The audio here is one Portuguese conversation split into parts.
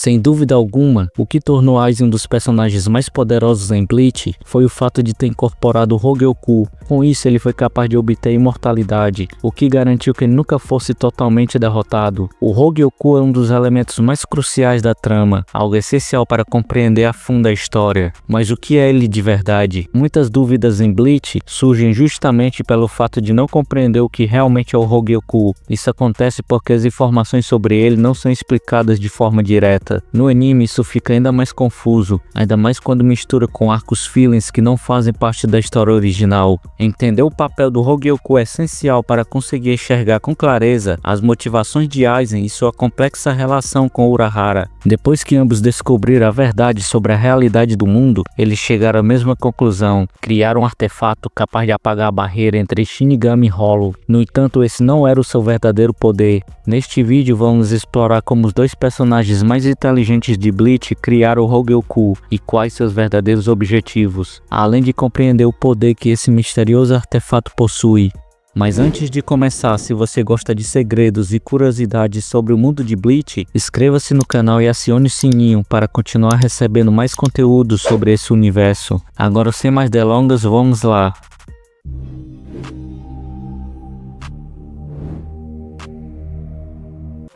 Sem dúvida alguma, o que tornou Aizen um dos personagens mais poderosos em Bleach foi o fato de ter incorporado o Hogyoku. Com isso, ele foi capaz de obter imortalidade, o que garantiu que ele nunca fosse totalmente derrotado. O Hogyoku é um dos elementos mais cruciais da trama, algo essencial para compreender a fundo a história. Mas o que é ele de verdade? Muitas dúvidas em Bleach surgem justamente pelo fato de não compreender o que realmente é o Hogyoku. Isso acontece porque as informações sobre ele não são explicadas de forma direta. No anime isso fica ainda mais confuso, ainda mais quando mistura com arcos fillers que não fazem parte da história original. Entender o papel do Hogyoku é essencial para conseguir enxergar com clareza as motivações de Aizen e sua complexa relação com Urahara. Depois que ambos descobriram a verdade sobre a realidade do mundo, eles chegaram à mesma conclusão: criar um artefato capaz de apagar a barreira entre Shinigami e Hollow. No entanto, esse não era o seu verdadeiro poder. Neste vídeo vamos explorar como os dois personagens mais inteligentes de Bleach criaram o Hogyoku e quais seus verdadeiros objetivos, além de compreender o poder que esse misterioso artefato possui. Mas antes de começar, se você gosta de segredos e curiosidades sobre o mundo de Bleach, inscreva-se no canal e acione o sininho para continuar recebendo mais conteúdo sobre esse universo. Agora, sem mais delongas, vamos lá.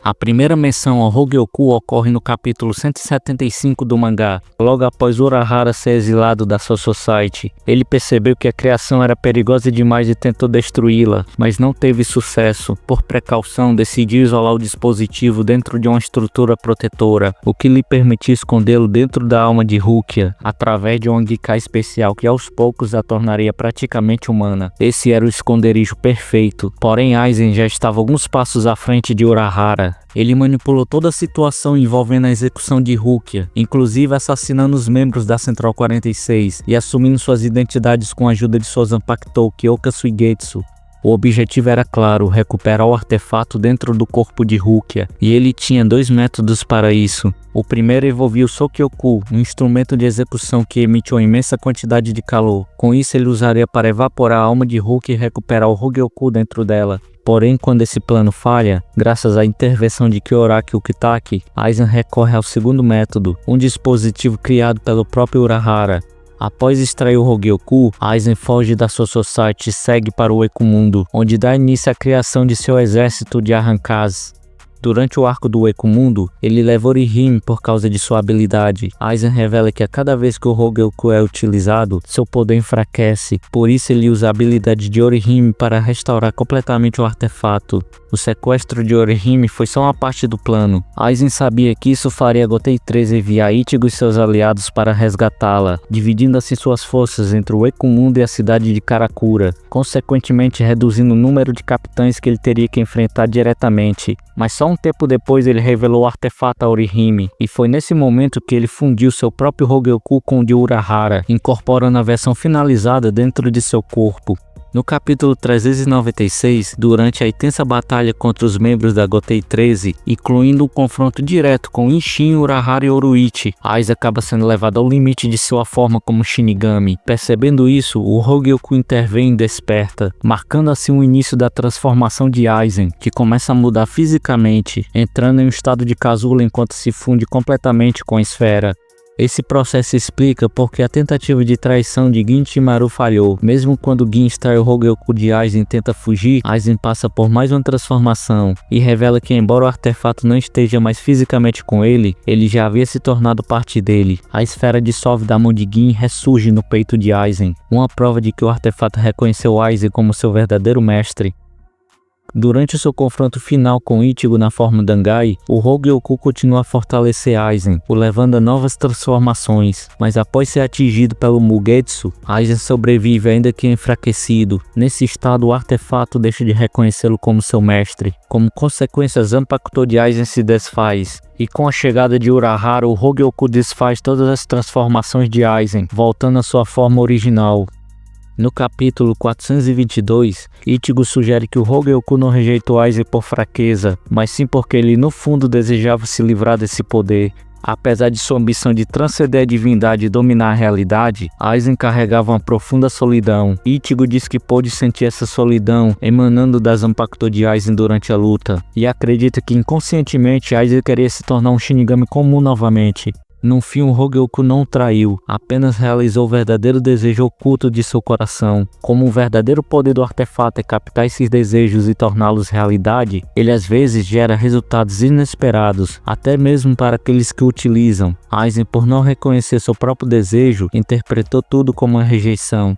A primeira menção ao Hogyoku ocorre no capítulo 175 do mangá, logo após Urahara ser exilado da Soul Society. Ele percebeu que a criação era perigosa demais e tentou destruí-la, mas não teve sucesso. Por precaução, decidiu isolar o dispositivo dentro de uma estrutura protetora, o que lhe permitiu escondê-lo dentro da alma de Rukia, através de um Gekai especial que aos poucos a tornaria praticamente humana. Esse era o esconderijo perfeito, porém Aizen já estava alguns passos à frente de Urahara. Ele manipulou toda a situação envolvendo a execução de Rukia, inclusive assassinando os membros da Central 46 e assumindo suas identidades com a ajuda de sua Zanpakuto, Kyoka Suigetsu. O objetivo era claro: recuperar o artefato dentro do corpo de Rukia, e ele tinha dois métodos para isso. O primeiro envolvia o Sokyoku, um instrumento de execução que emite uma imensa quantidade de calor. Com isso ele usaria para evaporar a alma de Rukia e recuperar o Hogyoku dentro dela. Porém, quando esse plano falha, graças à intervenção de Kyoraki Ukitake, Aizen recorre ao segundo método, um dispositivo criado pelo próprio Urahara. Após extrair o Hogyoku, Aizen foge da Soul Society e segue para o Ekumundo, onde dá início à criação de seu exército de Arrancars. Durante o arco do Ekumundo, ele leva Orihime por causa de sua habilidade. Aizen revela que a cada vez que o Hogyoku é utilizado, seu poder enfraquece, por isso ele usa a habilidade de Orihime para restaurar completamente o artefato. O sequestro de Orihime foi só uma parte do plano. Aizen sabia que isso faria Gotei 13 enviar Ichigo e seus aliados para resgatá-la, dividindo assim suas forças entre o Ekumundo e a cidade de Karakura, consequentemente reduzindo o número de capitães que ele teria que enfrentar diretamente. Mas só um tempo depois ele revelou o artefato a Orihime, e foi nesse momento que ele fundiu seu próprio Hogyoku com o de Urahara, incorporando a versão finalizada dentro de seu corpo. No capítulo 396, durante a intensa batalha contra os membros da Gotei 13, incluindo um confronto direto com Isshin, Urahara e Oruichi, Aizen acaba sendo levado ao limite de sua forma como Shinigami. Percebendo isso, o Hogyoku intervém e desperta, marcando assim o início da transformação de Aizen, que começa a mudar fisicamente, entrando em um estado de casulo enquanto se funde completamente com a esfera. Esse processo explica porque a tentativa de traição de Gin Shimaru falhou. Mesmo quando Gin extrai o Hogyoku de Aizen e tenta fugir, Aizen passa por mais uma transformação e revela que, embora o artefato não esteja mais fisicamente com ele, ele já havia se tornado parte dele. A esfera dissolve da mão de Gin e ressurge no peito de Aizen, uma prova de que o artefato reconheceu Aizen como seu verdadeiro mestre. Durante o seu confronto final com Ichigo na forma Dangai, o Hogyoku continua a fortalecer Aizen, o levando a novas transformações, mas após ser atingido pelo Mugetsu, Aizen sobrevive ainda que enfraquecido. Nesse estado, o artefato deixa de reconhecê-lo como seu mestre. Como consequência, Zanpakuto de Aizen se desfaz, e com a chegada de Urahara, o Hogyoku desfaz todas as transformações de Aizen, voltando à sua forma original. No capítulo 422, Ichigo sugere que o Hogyoku não rejeitou Aizen por fraqueza, mas sim porque ele no fundo desejava se livrar desse poder. Apesar de sua ambição de transcender a divindade e dominar a realidade, Aizen carregava uma profunda solidão. Ichigo diz que pôde sentir essa solidão emanando das Zanpakuto de Aizen durante a luta, e acredita que inconscientemente Aizen queria se tornar um Shinigami comum novamente. No fim, o Hogyoku não o traiu, apenas realizou o verdadeiro desejo oculto de seu coração. Como o verdadeiro poder do artefato é captar esses desejos e torná-los realidade, ele às vezes gera resultados inesperados, até mesmo para aqueles que o utilizam. Aizen, por não reconhecer seu próprio desejo, interpretou tudo como uma rejeição.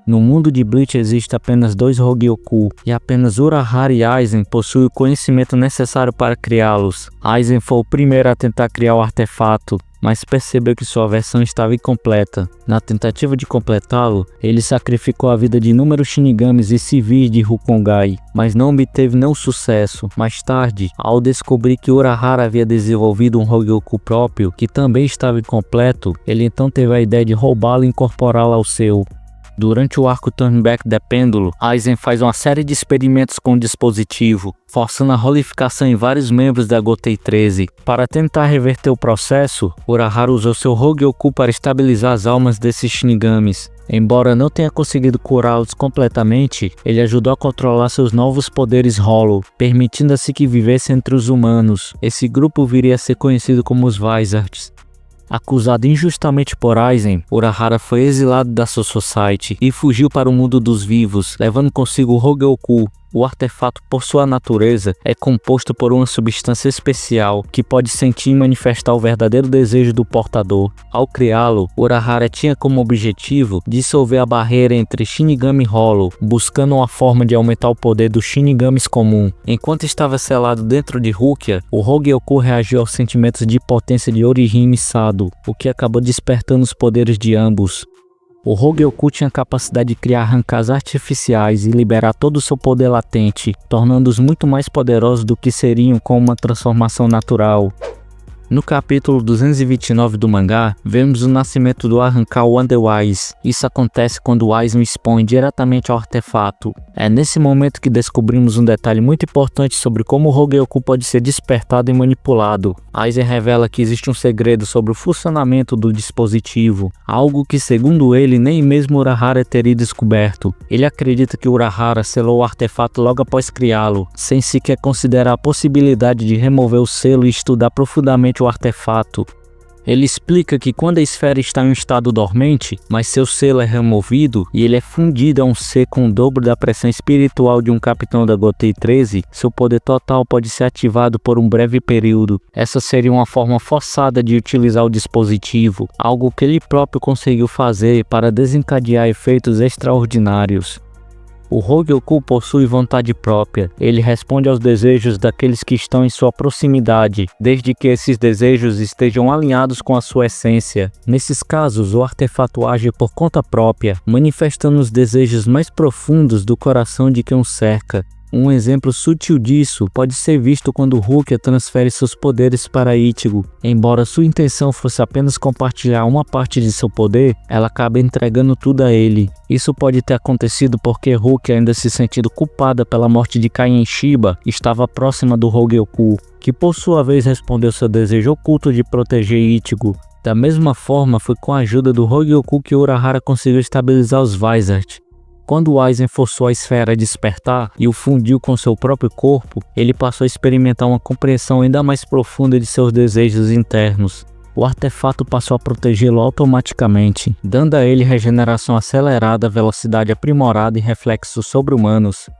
No mundo de Bleach existe apenas 2 Hogyoku, e apenas Urahara e Aizen possuem o conhecimento necessário para criá-los. Aizen foi o primeiro a tentar criar o artefato, mas percebeu que sua versão estava incompleta. Na tentativa de completá-lo, ele sacrificou a vida de inúmeros Shinigamis e civis de Rukongai, mas não obteve nenhum sucesso. Mais tarde, ao descobrir que Urahara havia desenvolvido um Hogyoku próprio, que também estava incompleto, ele então teve a ideia de roubá-lo e incorporá-lo ao seu. Durante o arco Turn Back the Pendulum, Aizen faz uma série de experimentos com o dispositivo, forçando a rolificação em vários membros da Gotei 13. Para tentar reverter o processo, Urahara usou seu Hogyoku para estabilizar as almas desses Shinigamis. Embora não tenha conseguido curá-los completamente, ele ajudou a controlar seus novos poderes Hollow, permitindo assim que vivessem entre os humanos. Esse grupo viria a ser conhecido como os Vizards. Acusado injustamente por Aizen, Urahara foi exilado da Soul Society e fugiu para o mundo dos vivos, levando consigo o Hogyoku. O artefato, por sua natureza, é composto por uma substância especial que pode sentir e manifestar o verdadeiro desejo do portador. Ao criá-lo, Urahara tinha como objetivo dissolver a barreira entre Shinigami e Hollow, buscando uma forma de aumentar o poder dos Shinigamis comum. Enquanto estava selado dentro de Rukia, o Hogyoku reagiu aos sentimentos de potência de Orihime e Sado, o que acabou despertando os poderes de ambos. O Hogyoku tinha a capacidade de criar arrancas artificiais e liberar todo o seu poder latente, tornando-os muito mais poderosos do que seriam com uma transformação natural. No capítulo 229 do mangá, vemos o nascimento do Arrancar Wonderwise. Isso acontece quando Aizen expõe diretamente ao artefato. É nesse momento que descobrimos um detalhe muito importante sobre como o Hogyoku pode ser despertado e manipulado. Aizen revela que existe um segredo sobre o funcionamento do dispositivo, algo que segundo ele nem mesmo Urahara teria descoberto. Ele acredita que Urahara selou o artefato logo após criá-lo, sem sequer considerar a possibilidade de remover o selo e estudar profundamente o artefato. Ele explica que quando a esfera está em um estado dormente, mas seu selo é removido e ele é fundido a um ser com o dobro da pressão espiritual de um capitão da Gotei 13, seu poder total pode ser ativado por um breve período. Essa seria uma forma forçada de utilizar o dispositivo, algo que ele próprio conseguiu fazer para desencadear efeitos extraordinários. O Hogyoku possui vontade própria. Ele responde aos desejos daqueles que estão em sua proximidade, desde que esses desejos estejam alinhados com a sua essência. Nesses casos, o artefato age por conta própria, manifestando os desejos mais profundos do coração de quem o cerca. Um exemplo sutil disso pode ser visto quando Rukia transfere seus poderes para Ichigo. Embora sua intenção fosse apenas compartilhar uma parte de seu poder, ela acaba entregando tudo a ele. Isso pode ter acontecido porque Rukia, ainda se sentindo culpada pela morte de Kaien Shiba, estava próxima do Hogyoku, que por sua vez respondeu seu desejo oculto de proteger Ichigo. Da mesma forma, foi com a ajuda do Hogyoku que Urahara conseguiu estabilizar os Vizard. Quando Aizen forçou a esfera a despertar e o fundiu com seu próprio corpo, ele passou a experimentar uma compreensão ainda mais profunda de seus desejos internos. O artefato passou a protegê-lo automaticamente, dando a ele regeneração acelerada, velocidade aprimorada e reflexos sobre-humanos.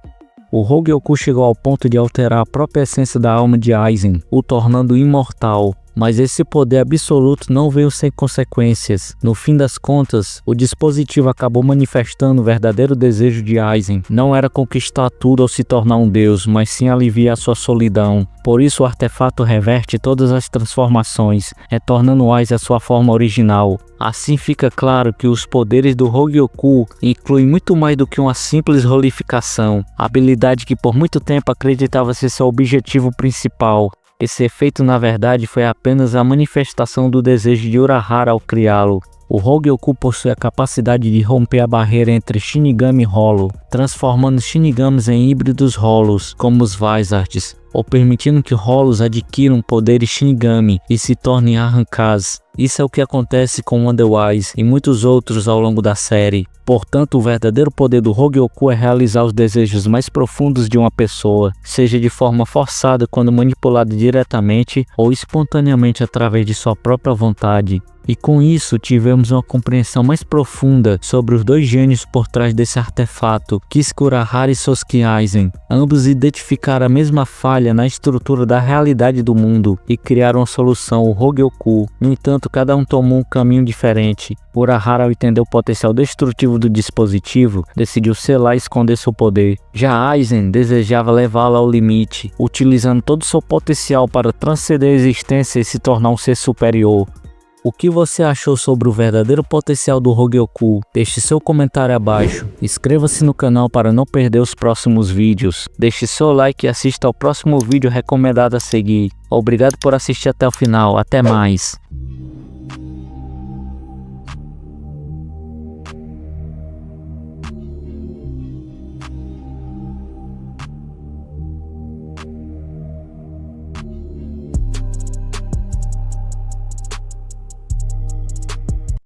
O Hogyoku chegou ao ponto de alterar a própria essência da alma de Aizen, o tornando imortal. Mas esse poder absoluto não veio sem consequências. No fim das contas, o dispositivo acabou manifestando o verdadeiro desejo de Aizen. Não era conquistar tudo ou se tornar um deus, mas sim aliviar sua solidão. Por isso o artefato reverte todas as transformações, retornando Aizen à sua forma original. Assim fica claro que os poderes do Hogyoku incluem muito mais do que uma simples rolificação, habilidade que por muito tempo acreditava ser seu objetivo principal. Esse efeito na verdade foi apenas a manifestação do desejo de Urahara ao criá-lo. O Hogyoku possui a capacidade de romper a barreira entre Shinigami e Holo, transformando Shinigamis em híbridos Holos, como os Vizards, ou permitindo que Holos adquiram poderes Shinigami e se tornem Arrancas. Isso é o que acontece com Underwise e muitos outros ao longo da série. Portanto, o verdadeiro poder do Hogyoku é realizar os desejos mais profundos de uma pessoa, seja de forma forçada quando manipulado diretamente ou espontaneamente através de sua própria vontade. E com isso tivemos uma compreensão mais profunda sobre os dois gênios por trás desse artefato, Kikurahara e Sosuke Aizen. Ambos identificaram a mesma falha na estrutura da realidade do mundo e criaram a solução, o Hogyoku. No entanto, cada um tomou um caminho diferente. Urahara, ao entender o potencial destrutivo do dispositivo, decidiu selar e esconder seu poder. Já Aizen desejava levá-lo ao limite, utilizando todo o seu potencial para transcender a existência e se tornar um ser superior. O que você achou sobre o verdadeiro potencial do Hogyoku? Deixe seu comentário abaixo. Inscreva-se no canal para não perder os próximos vídeos. Deixe seu like e assista ao próximo vídeo recomendado a seguir. Obrigado por assistir até o final. Até mais.